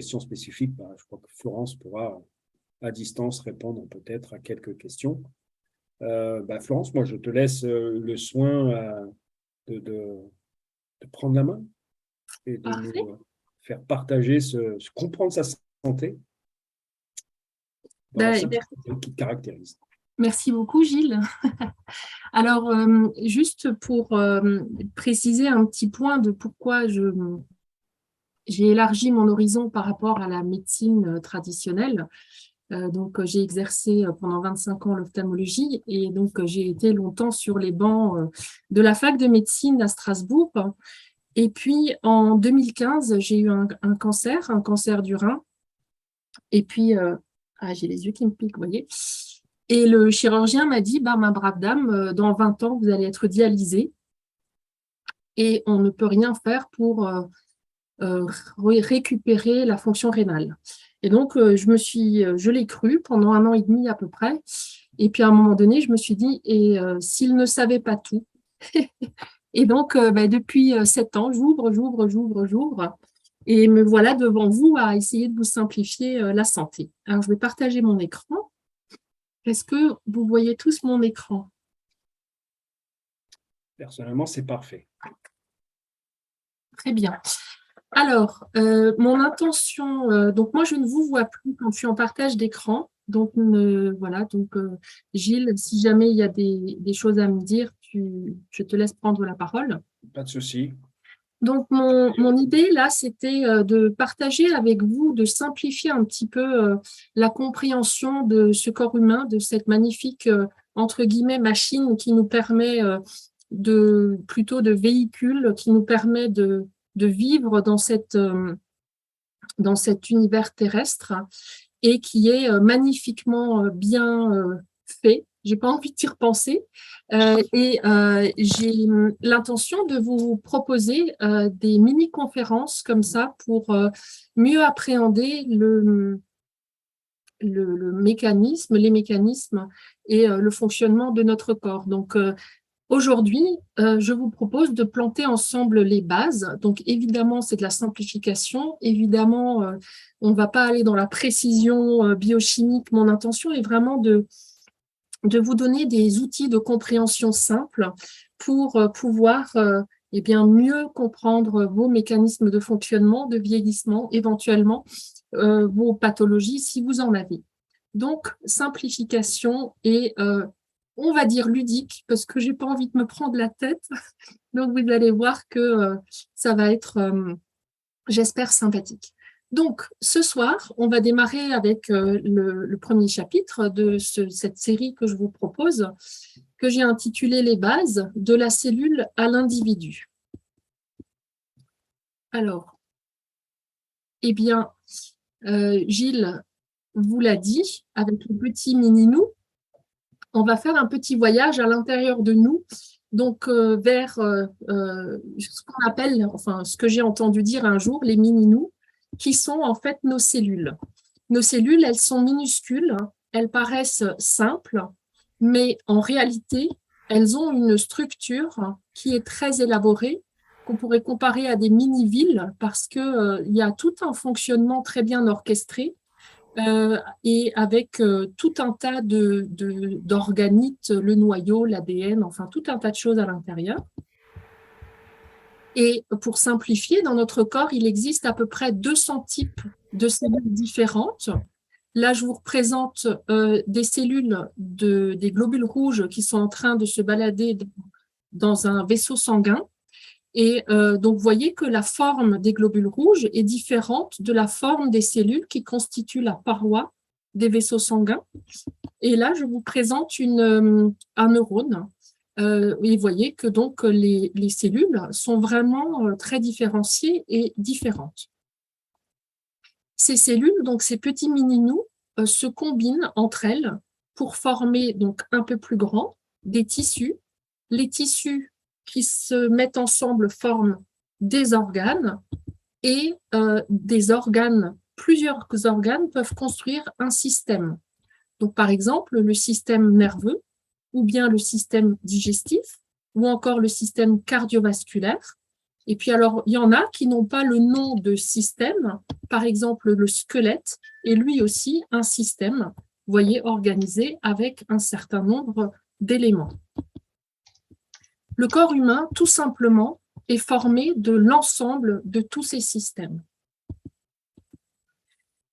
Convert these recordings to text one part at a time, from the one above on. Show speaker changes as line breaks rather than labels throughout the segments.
questions spécifiques, je crois que Florence pourra à distance répondre peut-être à quelques questions. Florence, moi je te laisse le soin de prendre la main et de
Parfait.
nous faire partager comprendre sa santé dans la
Ben,
simplicité qui te caractérise.
merci beaucoup, Gilles. Alors, juste pour préciser un petit point de pourquoi j'ai élargi mon horizon par rapport à la médecine traditionnelle. Donc, j'ai exercé pendant 25 ans l'ophtalmologie et donc j'ai été longtemps sur les bancs de la fac de médecine à Strasbourg. Et puis, en 2015, j'ai eu un cancer du rein. Et puis, j'ai les yeux qui me piquent, vous voyez. Et le chirurgien m'a dit, ma brave dame, dans 20 ans, vous allez être dialysée et on ne peut rien faire pour récupérer la fonction rénale. Et donc, je l'ai cru pendant 1 an et demi à peu près. Et puis, à un moment donné, je me suis dit, s'il ne savait pas tout. Et donc, depuis 7 ans, j'ouvre. Et me voilà devant vous à essayer de vous simplifier la santé. Alors, je vais partager mon écran. Est-ce que vous voyez tous mon écran?
Personnellement, c'est parfait.
Très bien. Alors, mon intention, donc moi, je ne vous vois plus quand je suis en partage d'écran. Donc, voilà. Donc, Gilles, si jamais il y a des choses à me dire, je te laisse prendre la parole.
Pas de souci.
Donc, mon idée, là, c'était de partager avec vous, de simplifier un petit peu la compréhension de ce corps humain, de cette magnifique, entre guillemets, machine qui nous permet plutôt de véhicule, qui nous permet de vivre dans cet univers terrestre et qui est magnifiquement bien fait. J'ai pas envie d'y repenser. J'ai l'intention de vous proposer des mini-conférences comme ça pour mieux appréhender le mécanisme, les mécanismes et le fonctionnement de notre corps. Donc, aujourd'hui, je vous propose de planter ensemble les bases. Donc, évidemment, c'est de la simplification. Évidemment, on ne va pas aller dans la précision biochimique. Mon intention est vraiment de vous donner des outils de compréhension simples pour pouvoir mieux comprendre vos mécanismes de fonctionnement, de vieillissement, éventuellement vos pathologies si vous en avez. Donc, simplification et on va dire ludique, parce que j'ai pas envie de me prendre la tête. Donc, vous allez voir que ça va être, j'espère, sympathique. Donc, ce soir, on va démarrer avec le premier chapitre de cette série que je vous propose, que j'ai intitulé Les bases de la cellule à l'individu. Alors, eh bien, Gilles vous l'a dit, avec le petit mini-nous, on va faire un petit voyage à l'intérieur de nous, donc vers ce qu'on appelle, enfin ce que j'ai entendu dire un jour, les mini-nous, qui sont en fait nos cellules. Nos cellules, elles sont minuscules, elles paraissent simples, mais en réalité, elles ont une structure qui est très élaborée, qu'on pourrait comparer à des mini-villes, parce qu'il y a tout un fonctionnement très bien orchestré et avec tout un tas d'organites, le noyau, l'ADN, enfin tout un tas de choses à l'intérieur. Et pour simplifier, dans notre corps, il existe à peu près 200 types de cellules différentes. Là, je vous représente des cellules des globules rouges qui sont en train de se balader dans un vaisseau sanguin. Et donc, vous voyez que la forme des globules rouges est différente de la forme des cellules qui constituent la paroi des vaisseaux sanguins. Et là, je vous présente un neurone. Et vous voyez que donc les cellules sont vraiment très différenciées et différentes. Ces cellules, donc ces petits mini-nous, se combinent entre elles pour former donc un peu plus grand des tissus. Les tissus qui se mettent ensemble forment des organes et plusieurs organes peuvent construire un système. Donc, par exemple, le système nerveux ou bien le système digestif ou encore le système cardiovasculaire Et puis alors, il y en a qui n'ont pas le nom de système. Par exemple, le squelette est lui aussi un système, vous voyez, organisé avec un certain nombre d'éléments. Le corps humain, tout simplement, est formé de l'ensemble de tous ces systèmes.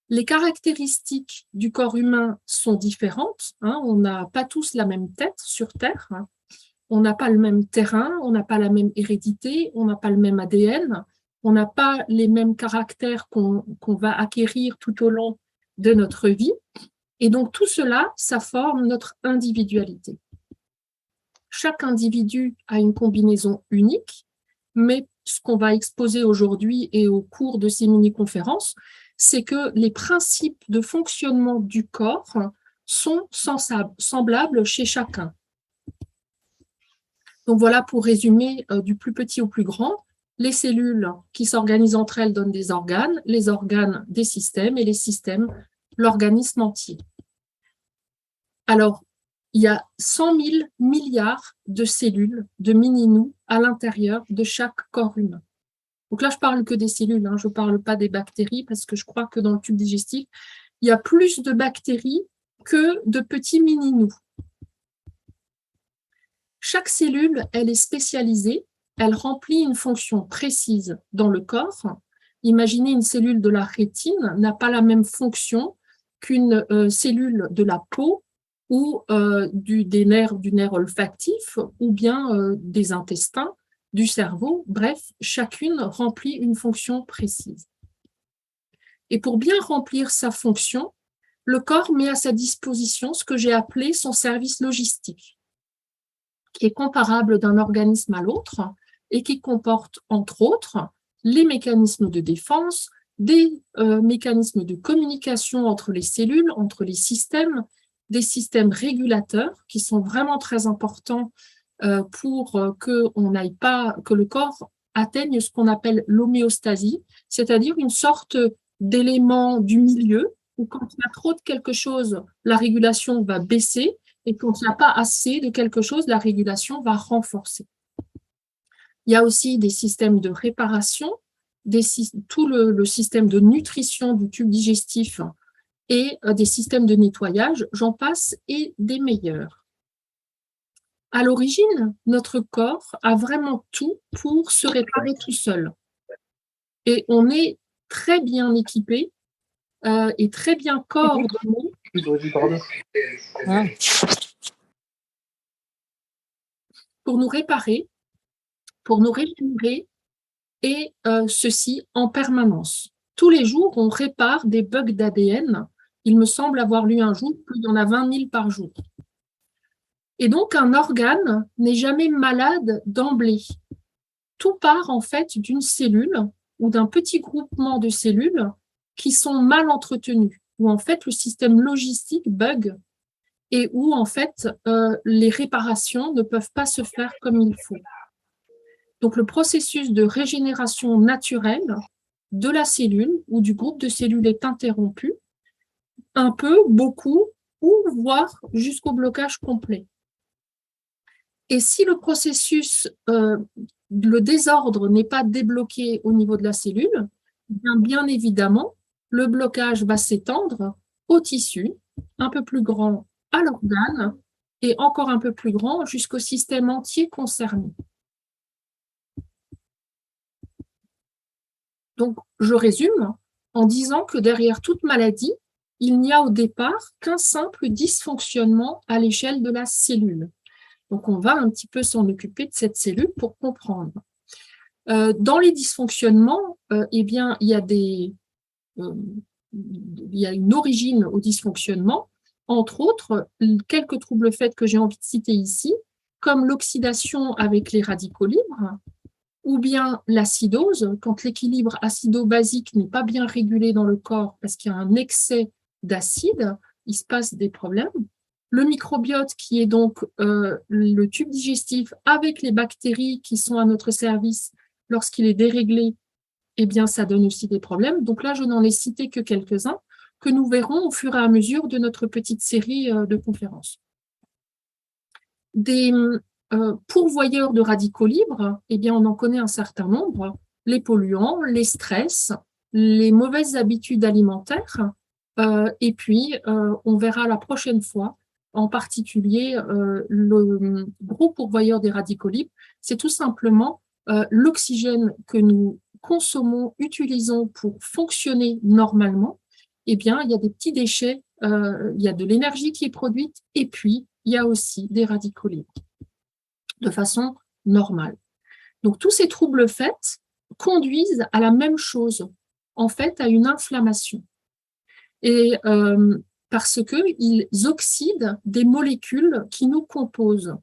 Les caractéristiques du corps humain sont différentes. On n'a pas tous la même tête sur Terre. On n'a pas le même terrain, on n'a pas la même hérédité, on n'a pas le même ADN, on n'a pas les mêmes caractères qu'on va acquérir tout au long de notre vie. Et donc, tout cela, ça forme notre individualité. Chaque individu a une combinaison unique, mais ce qu'on va exposer aujourd'hui et au cours de ces mini-conférences, c'est que les principes de fonctionnement du corps sont semblables chez chacun. Donc voilà, pour résumer, du plus petit au plus grand, les cellules qui s'organisent entre elles donnent des organes, les organes des systèmes et les systèmes l'organisme entier. Alors, il y a 100 000 milliards de cellules, de mini-nous, à l'intérieur de chaque corps humain. Donc là, je ne parle que des cellules, je ne parle pas des bactéries, parce que je crois que dans le tube digestif, il y a plus de bactéries que de petits mini-nous. Chaque cellule, elle est spécialisée, elle remplit une fonction précise dans le corps. Imaginez une cellule de la rétine n'a pas la même fonction qu'une cellule de la peau ou du nerf olfactif ou bien des intestins, du cerveau. Bref, chacune remplit une fonction précise. Et pour bien remplir sa fonction, le corps met à sa disposition ce que j'ai appelé son service logistique, qui est comparable d'un organisme à l'autre et qui comporte, entre autres, les mécanismes de défense, des mécanismes de communication entre les cellules, entre les systèmes, des systèmes régulateurs qui sont vraiment très importants pour que le corps atteigne ce qu'on appelle l'homéostasie, c'est-à-dire une sorte d'élément du milieu où quand il y a trop de quelque chose, la régulation va baisser, et quand il n'y a pas assez de quelque chose, la régulation va renforcer. Il y a aussi des systèmes de réparation, tout le système de nutrition du tube digestif et des systèmes de nettoyage, j'en passe, et des meilleurs. À l'origine, notre corps a vraiment tout pour se réparer tout seul. Et on est très bien équipé et très bien coordonné pour nous réparer, pour nous régénérer, et ceci en permanence. Tous les jours, on répare des bugs d'ADN. Il me semble avoir lu un jour qu'il y en a 20 000 par jour. Et donc, un organe n'est jamais malade d'emblée. Tout part en fait d'une cellule ou d'un petit groupement de cellules qui sont mal entretenues, où en fait le système logistique bug et où en fait les réparations ne peuvent pas se faire comme il faut. Donc, le processus de régénération naturelle de la cellule ou du groupe de cellules est interrompu, un peu, beaucoup, ou voire jusqu'au blocage complet. Et si le processus, le désordre n'est pas débloqué au niveau de la cellule, bien évidemment, le blocage va s'étendre au tissu, un peu plus grand à l'organe et encore un peu plus grand jusqu'au système entier concerné. Donc, je résume en disant que derrière toute maladie, il n'y a au départ qu'un simple dysfonctionnement à l'échelle de la cellule. Donc, on va un petit peu s'en occuper de cette cellule pour comprendre. Dans les dysfonctionnements, eh bien, il y a une origine au dysfonctionnement, entre autres, quelques troubles faits que j'ai envie de citer ici, comme l'oxydation avec les radicaux libres, ou bien l'acidose, quand l'équilibre acido-basique n'est pas bien régulé dans le corps parce qu'il y a un excès d'acide, il se passe des problèmes. Le microbiote, qui est donc le tube digestif avec les bactéries qui sont à notre service, lorsqu'il est déréglé, eh bien, ça donne aussi des problèmes. Donc là, je n'en ai cité que quelques-uns que nous verrons au fur et à mesure de notre petite série de conférences. Des pourvoyeurs de radicaux libres, eh bien, on en connaît un certain nombre, les polluants, les stress, les mauvaises habitudes alimentaires, et puis on verra la prochaine fois, en particulier le gros pourvoyeur des radicaux libres, c'est tout simplement l'oxygène que nous consommons, utilisons pour fonctionner normalement. Eh bien, il y a des petits déchets, il y a de l'énergie qui est produite, et puis il y a aussi des radicaux libres de façon normale. Donc, tous ces troubles faits conduisent à la même chose, en fait, à une inflammation. Et parce qu'ils oxydent des molécules qui nous composent.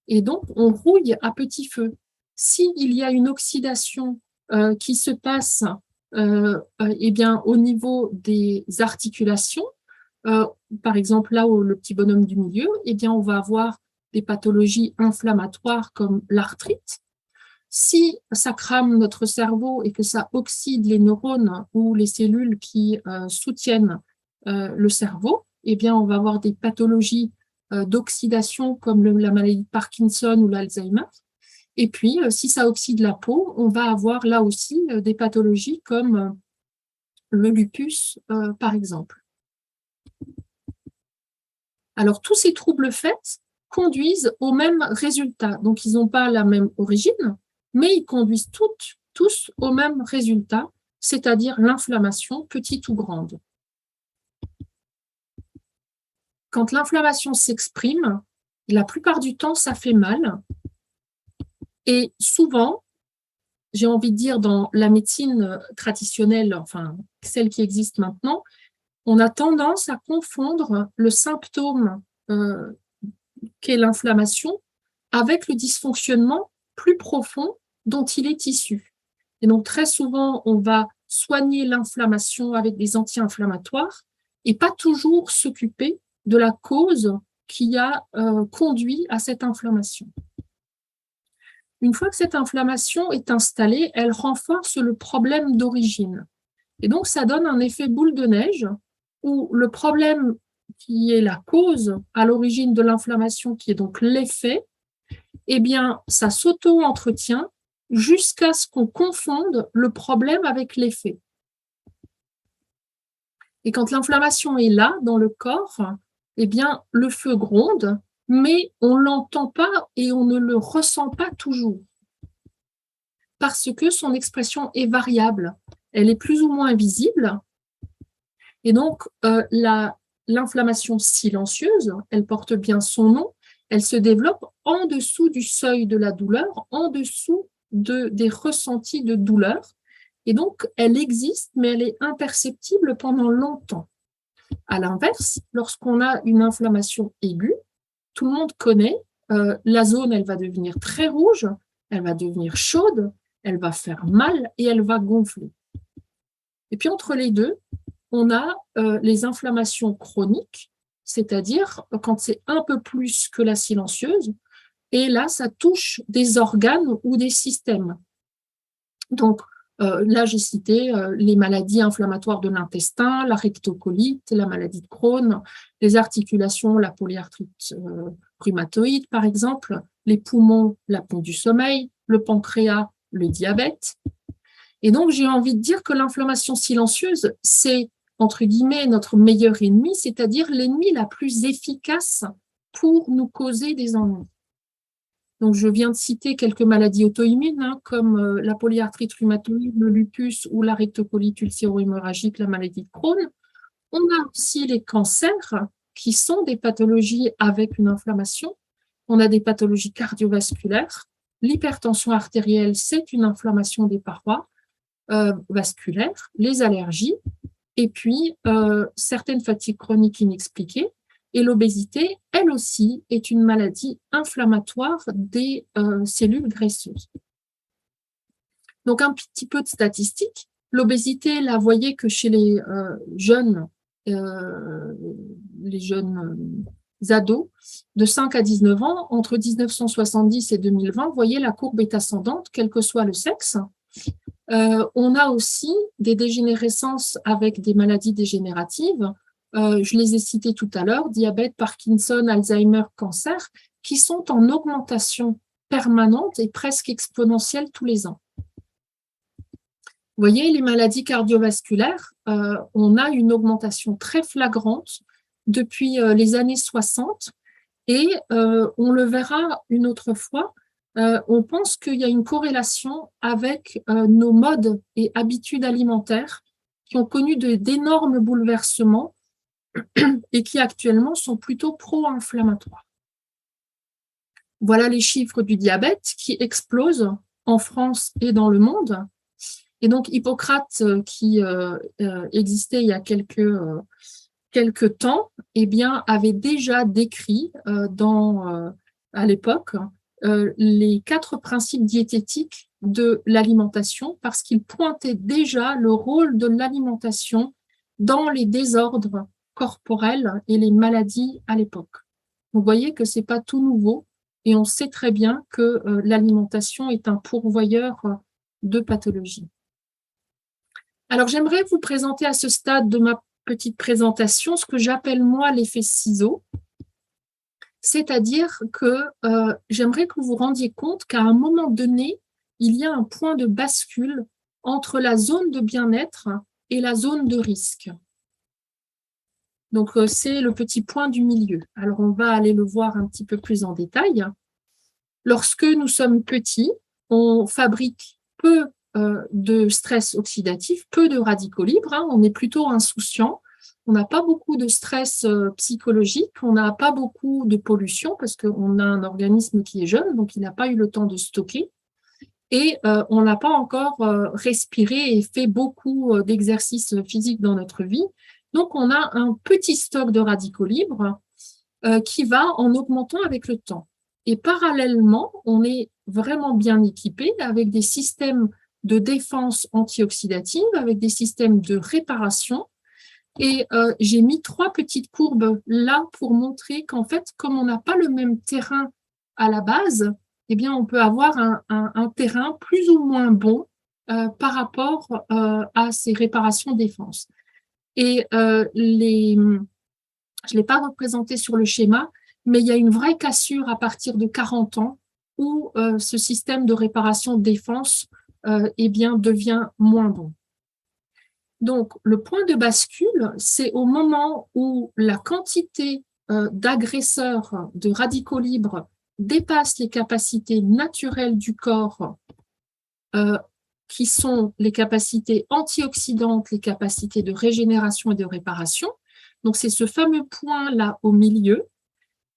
Et donc, on rouille à petit feu. S'il y a une oxydation qui se passe eh bien, au niveau des articulations, par exemple, là où le petit bonhomme du milieu, eh bien, on va avoir des pathologies inflammatoires comme l'arthrite. Si ça crame notre cerveau et que ça oxyde les neurones ou les cellules qui soutiennent le cerveau, eh bien, on va avoir des pathologies d'oxydation comme la maladie de Parkinson ou l'Alzheimer. Et puis, si ça oxyde la peau, on va avoir là aussi des pathologies comme le lupus, par exemple. Alors, tous ces troubles faits conduisent au même résultat. Donc, ils n'ont pas la même origine, mais ils conduisent tous au même résultat, c'est-à-dire l'inflammation, petite ou grande. Quand l'inflammation s'exprime, la plupart du temps, ça fait mal. Et souvent, j'ai envie de dire dans la médecine traditionnelle, enfin celle qui existe maintenant, on a tendance à confondre le symptôme qu'est l'inflammation avec le dysfonctionnement plus profond dont il est issu. Et donc, très souvent, on va soigner l'inflammation avec des anti-inflammatoires et pas toujours s'occuper de la cause qui a conduit à cette inflammation. Une fois que cette inflammation est installée, elle renforce le problème d'origine. Et donc, ça donne un effet boule de neige où le problème qui est la cause à l'origine de l'inflammation, qui est donc l'effet, eh bien, ça s'auto-entretient jusqu'à ce qu'on confonde le problème avec l'effet. Et quand l'inflammation est là, dans le corps, eh bien, le feu gronde, mais on ne l'entend pas et on ne le ressent pas toujours. Parce que son expression est variable. Elle est plus ou moins visible. Et donc, l'inflammation silencieuse, elle porte bien son nom, elle se développe en dessous du seuil de la douleur, en dessous des ressentis de douleur. Et donc, elle existe, mais elle est imperceptible pendant longtemps. À l'inverse, lorsqu'on a une inflammation aiguë, tout le monde connaît, la zone, elle va devenir très rouge, elle va devenir chaude, elle va faire mal et elle va gonfler. Et puis, entre les deux, on a les inflammations chroniques, c'est-à-dire quand c'est un peu plus que la silencieuse, et là, ça touche des organes ou des systèmes. Donc, là, j'ai cité les maladies inflammatoires de l'intestin, la rectocolite, la maladie de Crohn, les articulations, la polyarthrite rhumatoïde, par exemple, les poumons, l'apnée du sommeil, le pancréas, le diabète. Et donc, j'ai envie de dire que l'inflammation silencieuse, c'est, entre guillemets, notre meilleur ennemi, c'est-à-dire l'ennemi la plus efficace pour nous causer des ennuis. Donc, je viens de citer quelques maladies auto-immunes, comme la polyarthrite rhumatoïde, le lupus ou la rectocolite ulcéro-hémorragique, la maladie de Crohn. On a aussi les cancers, qui sont des pathologies avec une inflammation. On a des pathologies cardiovasculaires. L'hypertension artérielle, c'est une inflammation des parois vasculaires, les allergies, et puis certaines fatigues chroniques inexpliquées. Et l'obésité, elle aussi, est une maladie inflammatoire des cellules graisseuses. Donc, un petit peu de statistiques. L'obésité, là, vous voyez que chez les jeunes ados de 5 à 19 ans, entre 1970 et 2020, vous voyez, la courbe est ascendante, quel que soit le sexe. On a aussi des dégénérescences avec des maladies dégénératives. Je les ai citées tout à l'heure, diabète, Parkinson, Alzheimer, cancer. qui sont en augmentation permanente et presque exponentielle tous les ans. Vous voyez, les maladies cardiovasculaires, on a une augmentation très flagrante depuis les années 60 et on le verra une autre fois, on pense qu'il y a une corrélation avec nos modes et habitudes alimentaires qui ont connu d'énormes bouleversements et qui actuellement sont plutôt pro-inflammatoires. Voilà les chiffres du diabète qui explosent en France et dans le monde. Et donc, Hippocrate, qui existait il y a quelques temps, eh bien, avait déjà décrit à l'époque les 4 principes diététiques de l'alimentation parce qu'il pointait déjà le rôle de l'alimentation dans les désordres corporels et les maladies à l'époque. Vous voyez que ce n'est pas tout nouveau et on sait très bien que l'alimentation est un pourvoyeur de pathologies. Alors, j'aimerais vous présenter à ce stade de ma petite présentation ce que j'appelle moi l'effet ciseau, c'est-à-dire que j'aimerais que vous vous rendiez compte qu'à un moment donné, il y a un point de bascule entre la zone de bien-être et la zone de risque. Donc, c'est le petit point du milieu. Alors, on va aller le voir un petit peu plus en détail. Lorsque nous sommes petits, on fabrique peu de stress oxydatif, peu de radicaux libres, hein, on est plutôt insouciant, on n'a pas beaucoup de stress psychologique, on n'a pas beaucoup de pollution parce qu'on a un organisme qui est jeune, donc il n'a pas eu le temps de stocker et on n'a pas encore respiré et fait beaucoup d'exercices physiques dans notre vie. Donc, on a un petit stock de radicaux libres qui va en augmentant avec le temps. Et parallèlement, on est vraiment bien équipé avec des systèmes de défense antioxydative, avec des systèmes de réparation. Et j'ai mis 3 petites courbes là pour montrer qu'en fait, comme on n'a pas le même terrain à la base, eh bien, on peut avoir un terrain plus ou moins bon par rapport à ces réparations défense. Et je ne l'ai pas représenté sur le schéma, mais il y a une vraie cassure à partir de 40 ans où ce système de réparation défense eh bien, devient moins bon. Donc, le point de bascule, c'est au moment où la quantité d'agresseurs de radicaux libres dépasse les capacités naturelles du corps, qui sont les capacités antioxydantes, les capacités de régénération et de réparation. Donc, c'est ce fameux point-là au milieu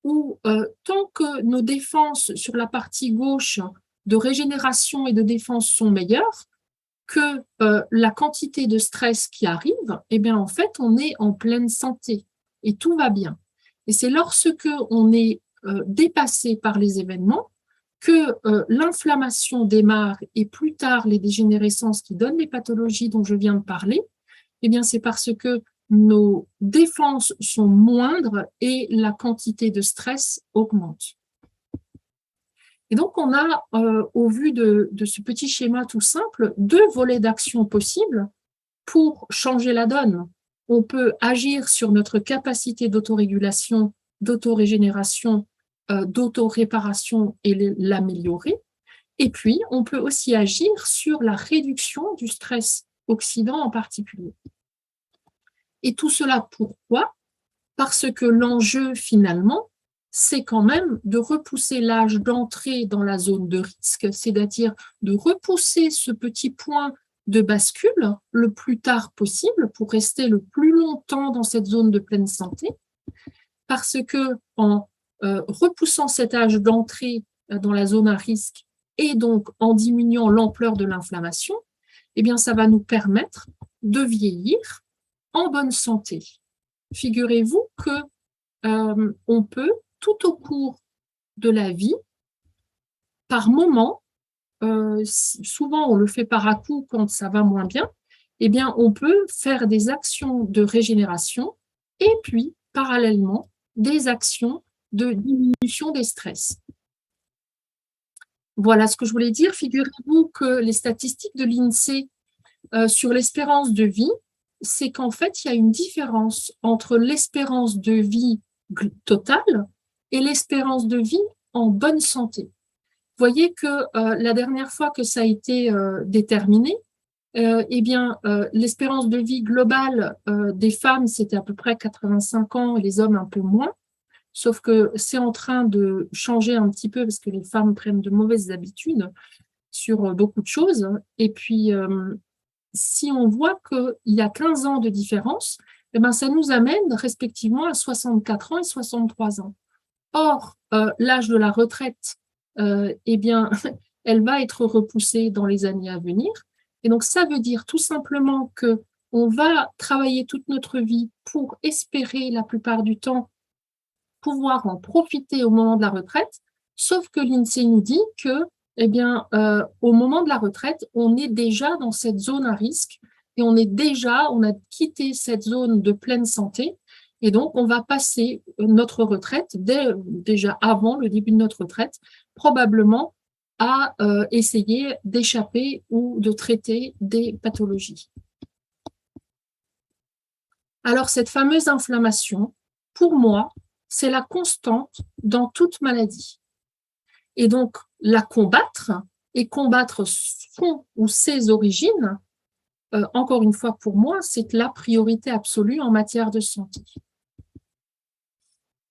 où tant que nos défenses sur la partie gauche de régénération et de défense sont meilleures, que la quantité de stress qui arrive, eh bien, en fait, on est en pleine santé et tout va bien. Et c'est lorsque on est dépassé par les événements que l'inflammation démarre et plus tard les dégénérescences qui donnent les pathologies dont je viens de parler, eh bien, c'est parce que nos défenses sont moindres et la quantité de stress augmente. Et donc, on a, au vu de ce petit schéma tout simple, 2 volets d'action possibles pour changer la donne. On peut agir sur notre capacité d'autorégulation, d'autorégénération, d'autoréparation et l'améliorer. Et puis, on peut aussi agir sur la réduction du stress oxydant en particulier. Et tout cela, pourquoi? Parce que l'enjeu, finalement, c'est quand même de repousser l'âge d'entrée dans la zone de risque, c'est-à-dire de repousser ce petit point de bascule le plus tard possible pour rester le plus longtemps dans cette zone de pleine santé, parce que en repoussant cet âge d'entrée dans la zone à risque et donc en diminuant l'ampleur de l'inflammation, eh bien, ça va nous permettre de vieillir en bonne santé. Figurez-vous que on peut, tout au cours de la vie, par moment, souvent on le fait par à-coup quand ça va moins bien, eh bien, on peut faire des actions de régénération et puis, parallèlement, des actions de diminution des stress. Voilà ce que je voulais dire. Figurez-vous que les statistiques de l'INSEE sur l'espérance de vie, c'est qu'en fait, il y a une différence entre l'espérance de vie totale et l'espérance de vie en bonne santé. Vous voyez que la dernière fois que ça a été déterminé, l'espérance de vie globale des femmes, c'était à peu près 85 ans et les hommes un peu moins. Sauf que c'est en train de changer un petit peu parce que les femmes prennent de mauvaises habitudes sur beaucoup de choses. Et puis, si on voit qu'il y a 15 ans de différence, eh ben, ça nous amène respectivement à 64 ans et 63 ans. Or, l'âge de la retraite, elle va être repoussée dans les années à venir. Et donc, ça veut dire tout simplement qu'on va travailler toute notre vie pour espérer la plupart du temps pouvoir en profiter au moment de la retraite, sauf que l'INSEE nous dit que, au moment de la retraite, on est déjà dans cette zone à risque et on a quitté cette zone de pleine santé et donc on va passer notre retraite déjà avant le début de notre retraite, probablement à essayer d'échapper ou de traiter des pathologies. Alors cette fameuse inflammation, pour moi, c'est la constante dans toute maladie. Et donc, la combattre et combattre son ou ses origines, encore une fois pour moi, c'est la priorité absolue en matière de santé.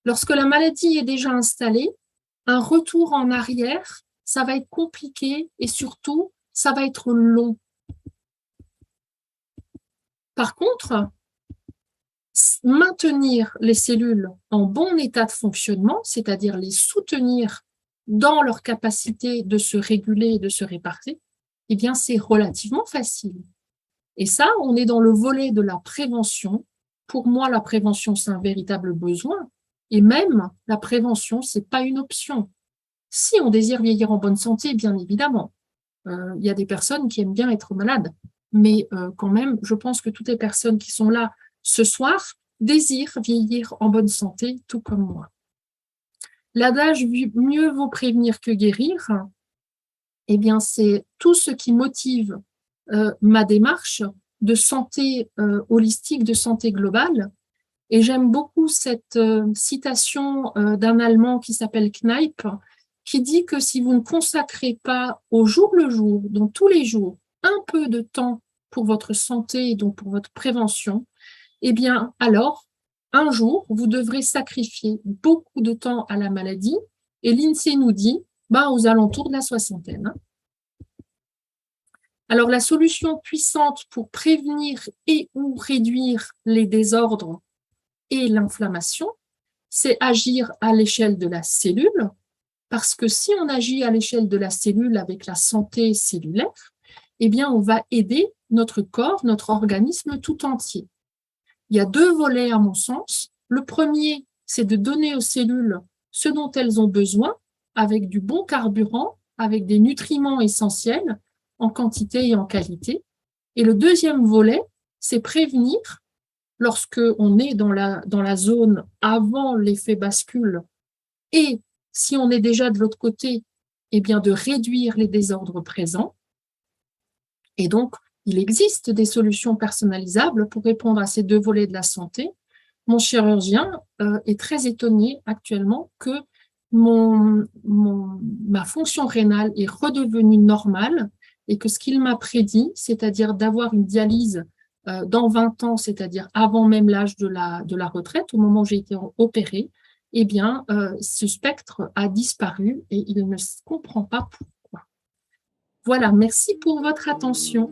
Lorsque la maladie est déjà installée, un retour en arrière, ça va être compliqué et surtout, ça va être long. Par contre, maintenir les cellules en bon état de fonctionnement, c'est-à-dire les soutenir dans leur capacité de se réguler et de se répartir, eh bien, c'est relativement facile. Et ça, on est dans le volet de la prévention. Pour moi, la prévention, c'est un véritable besoin. Et même, la prévention, c'est pas une option. Si on désire vieillir en bonne santé, bien évidemment, il y a des personnes qui aiment bien être malades. Mais quand même, je pense que toutes les personnes qui sont là ce soir désirent vieillir en bonne santé, tout comme moi. L'adage « mieux vaut prévenir que guérir », eh bien, c'est tout ce qui motive ma démarche de santé holistique, de santé globale. Et j'aime beaucoup cette citation d'un Allemand qui s'appelle Kneipp, qui dit que si vous ne consacrez pas au jour le jour, donc tous les jours, un peu de temps pour votre santé et donc pour votre prévention, eh bien, alors, un jour, vous devrez sacrifier beaucoup de temps à la maladie. Et l'INSEE nous dit, aux alentours de la soixantaine. Alors, la solution puissante pour prévenir et ou réduire les désordres et l'inflammation, c'est agir à l'échelle de la cellule, parce que si on agit à l'échelle de la cellule avec la santé cellulaire, eh bien, on va aider notre corps, notre organisme tout entier. Il y a deux volets à mon sens. Le premier, c'est de donner aux cellules ce dont elles ont besoin avec du bon carburant, avec des nutriments essentiels en quantité et en qualité. Et le deuxième volet, c'est prévenir lorsque on est dans la zone avant l'effet bascule et si on est déjà de l'autre côté, eh bien de réduire les désordres présents. Et donc, il existe des solutions personnalisables pour répondre à ces deux volets de la santé. Mon chirurgien est très étonné actuellement que ma fonction rénale est redevenue normale et que ce qu'il m'a prédit, c'est-à-dire d'avoir une dialyse dans 20 ans, c'est-à-dire avant même l'âge de la retraite, au moment où j'ai été opérée, eh bien, ce spectre a disparu et il ne comprend pas pourquoi. Voilà, merci pour votre attention.